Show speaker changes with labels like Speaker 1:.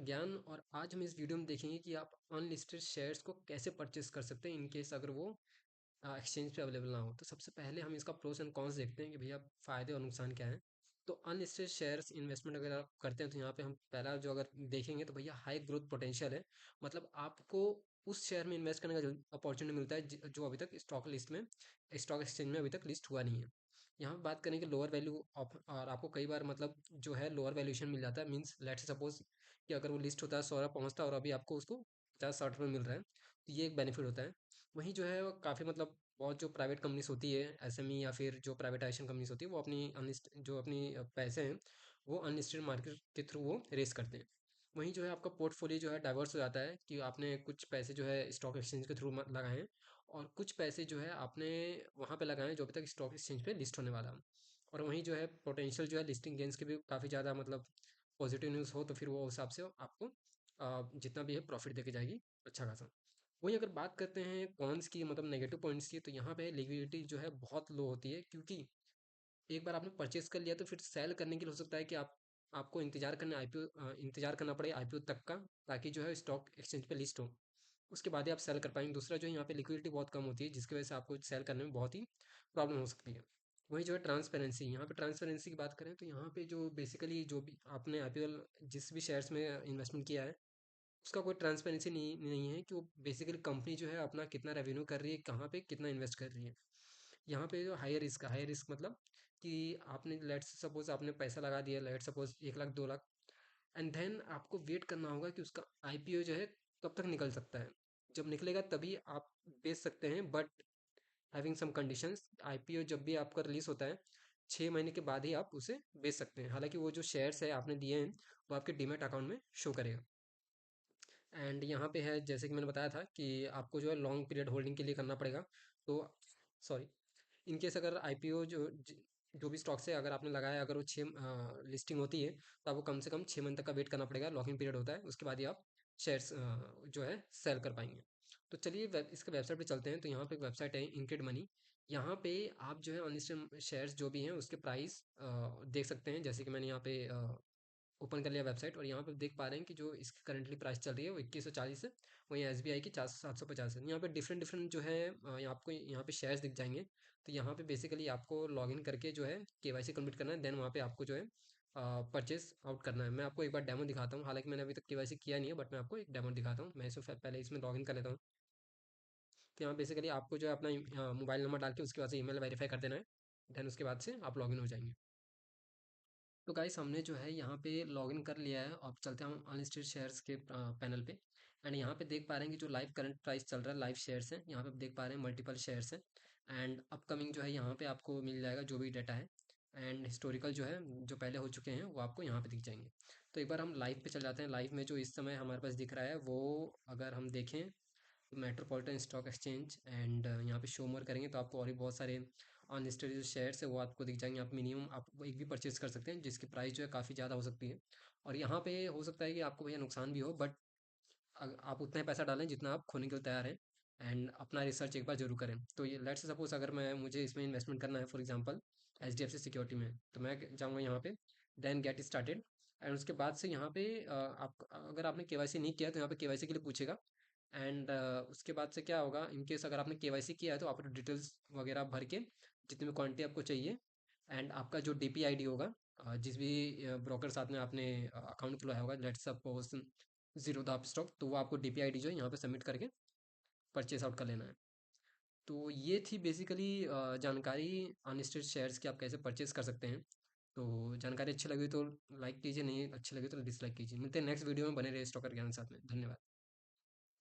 Speaker 1: ज्ञान। और आज हम इस वीडियो में देखेंगे कि आप अनलिस्टेड शेयर्स को कैसे परचेस कर सकते हैं इन केस अगर वो एक्सचेंज पे अवेलेबल ना हो। तो सबसे पहले हम इसका प्रोस एंड कॉन्स देखते हैं कि भैया फ़ायदे और नुकसान क्या हैं। तो अनलिस्टेड शेयर्स इन्वेस्टमेंट अगर आप करते हैं तो यहाँ पे हम पहला जो अगर देखेंगे तो भैया हाई ग्रोथ पोटेंशियल है। मतलब आपको उस शेयर में इन्वेस्ट करने का अपॉर्चुनिटी मिलता है जो अभी तक स्टॉक एक्सचेंज में अभी तक लिस्ट हुआ नहीं है। यहाँ पे बात करें कि लोअर वैल्यू ऑफ, और आपको कई बार मतलब जो है लोअर वैल्यूएशन मिल जाता है। मींस लेट्स सपोज कि अगर वो लिस्ट होता है 100 पहुँचता है और अभी आपको उसको 50-60 में मिल रहा है, तो ये एक बेनिफिट होता है। वहीं जो है काफ़ी मतलब बहुत जो प्राइवेट कंपनीज होती है एसएमई या फिर जो प्राइवेटाइजेशन कंपनीज होती है वो अपनी अनलिस्ट जो अपनी पैसे हैं वो अनलिस्टेड मार्केट के थ्रू वो रेस करते हैं। वहीं जो है आपका पोर्टफोलियो जो है डाइवर्स हो जाता है कि आपने कुछ पैसे जो है स्टॉक एक्सचेंज के थ्रू लगाए हैं और कुछ पैसे जो है आपने वहाँ पे लगाए हैं जो अभी तक स्टॉक एक्सचेंज पे लिस्ट होने वाला है। और वहीं जो है पोटेंशियल जो है लिस्टिंग गेंस के भी काफ़ी ज़्यादा मतलब पॉजिटिव न्यूज़ हो तो फिर वो हिसाब से आपको जितना भी है प्रॉफिट देके जाएगी अच्छा खासा। वहीं अगर बात करते हैं कॉन्स की मतलब नेगेटिव पॉइंट्स की, तो यहाँ पे लिक्विडिटी जो है बहुत लो होती है, क्योंकि एक बार आपने परचेस कर लिया तो फिर सेल करने के लिए हो सकता है कि आपको इंतजार करना पड़े आईपीओ तक का, ताकि जो है स्टॉक एक्सचेंज पे लिस्ट हो। उसके बाद ही आप सेल कर पाएंगे। दूसरा जो है यहाँ पे लिक्विडिटी बहुत कम होती है जिसकी वजह से आपको सेल करने में बहुत ही प्रॉब्लम हो सकती है। वही जो है ट्रांसपेरेंसी, यहाँ पे ट्रांसपेरेंसी की बात करें तो यहाँ पे जो बेसिकली जो भी आपने आईपीएल जिस भी शेयर्स में इन्वेस्टमेंट किया है उसका कोई ट्रांसपेरेंसी नहीं नहीं है कि वो बेसिकली कंपनी जो है अपना कितना रेवेन्यू कर रही है, कहाँ पे कितना इन्वेस्ट कर रही है। यहाँ पे जो हाई रिस्क मतलब कि आपने लेट्स सपोज आपने पैसा लगा दिया, let's suppose 1 lakh 2 lakh, and then आपको वेट करना होगा कि उसका आईपीओ जो है कब तक निकल सकता है। जब निकलेगा तभी आप बेच सकते हैं, but having some conditions. IPO जब भी आपका रिलीज होता है 6 महीने के बाद ही आप उसे बेच सकते हैं। हालांकि वो जो शेयर्स है आपने दिए हैं वो आपके डीमैट अकाउंट में शो करेगा। एंड यहाँ पे है जैसे कि मैंने बताया था कि आपको जो है लॉन्ग पीरियड होल्डिंग के लिए करना पड़ेगा। तो सॉरी, इन केस अगर आईपीओ जो भी स्टॉक्स है अगर आपने लगाया, अगर वो छः लिस्टिंग होती है तो आपको कम से कम 6 मंथ तक का वेट करना पड़ेगा। लॉकिंग पीरियड होता है, उसके बाद ही आप शेयर्स जो है सेल कर पाएंगे। तो चलिए इसके वेबसाइट पे चलते हैं। तो यहाँ पे एक वेबसाइट है इनक्रेड मनी। यहाँ पे आप जो है अनलिस्टेड शेयर्स जो भी हैं उसके प्राइस देख सकते हैं। जैसे कि मैंने यहाँ पे ओपन कर लिया वेबसाइट और यहाँ पे देख पा रहे हैं कि जो इसकी करंटली प्राइस चल रही है वो 2140 है। वहीं एसबीआई की 4750 है। यहाँ पे डिफरेंट डिफरेंट जो है आपको यहाँ पे शेयर्स दिख जाएंगे। तो यहाँ पे बेसिकली आपको लॉगिन करके जो है केवाईसी कंप्लीट करना है, देन वहाँ पे आपको जो है परचेस आउट करना है। मैं आपको एक बार डेमो दिखाता हूँ, हालांकि मैंने अभी तक केवाईसी किया नहीं है, बट मैं आपको एक डेमो दिखाता हूँ। मैं इसमें पहले इसमें लॉगिन कर लेता हूँ। तो यहाँ बेसिकली आपको जो है अपना मोबाइल नंबर डाल के उसके बाद से ईमेल वेरीफाई कर देना है, देन उसके बाद से आप लॉगिन हो जाएंगे। तो गाइस हमने जो है यहाँ पे लॉगिन कर लिया है। अब चलते हैं हम अनलिस्टेड शेयर्स के पैनल पे। एंड यहाँ पे देख पा रहे हैं कि जो लाइव करंट प्राइस चल रहा है, लाइव शेयर्स हैं। यहाँ पे आप देख पा रहे हैं मल्टीपल शेयर्स हैं। एंड अपकमिंग जो है यहाँ पे आपको मिल जाएगा जो भी डाटा है। एंड हिस्टोरिकल जो है जो पहले हो चुके हैं वो आपको यहाँ पे दिख जाएंगे। तो एक बार हम लाइव पे चल जाते हैं। लाइव में जो इस समय हमारे पास दिख रहा है वो अगर हम देखें मेट्रोपॉलिटन स्टॉक एक्सचेंज एंड यहाँ पे शो मोर करेंगे तो आपको और भी बहुत सारे अनलिस्टेड जो शेयर्स है वो आपको दिख जाएंगे। आप मिनिमम आप वो एक भी परचेज कर सकते हैं जिसकी प्राइस जो है काफ़ी ज़्यादा हो सकती है। और यहाँ पे हो सकता है कि आपको भैया नुकसान भी हो, बट आप उतना ही पैसा डालें जितना आप खोने के लिए तैयार हैं। एंड अपना रिसर्च एक बार जरूर करें। तो ये लेट्स सपोज अगर मैं मुझे इसमें इन्वेस्टमेंट करना है फॉर एग्जांपल एचडीएफसी सिक्योरिटी में, तो मैं जाऊँगा यहाँ पे देन गेट स्टार्टेड। एंड उसके बाद से यहाँ पे आप अगर आपने केवाईसी नहीं किया तो यहाँ पे केवाईसी के लिए पूछेगा। एंड उसके बाद से क्या होगा, इन केस अगर आपने केवाईसी किया है तो आप डिटेल्स वगैरह भर के जितनी भी क्वांटिटी आपको चाहिए एंड आपका जो डीपी आईडी होगा, जिस भी ब्रोकर साथ में आपने अकाउंट खुलवाया होगा, let's suppose zero the stock, तो वो आपको डीपी आईडी जो है यहाँ पे सबमिट करके परचेस आउट कर लेना है। तो ये थी बेसिकली जानकारी अनलिस्टेड शेयर्स की आप कैसे परचेस कर सकते हैं। तो जानकारी अच्छी लगी तो लाइक कीजिए, नहीं अच्छी लगी तो डिसलाइक कीजिए। मिलते हैं नेक्स्ट वीडियो में, बने रहिए स्टॉकर ज्ञान साथ में। धन्यवाद।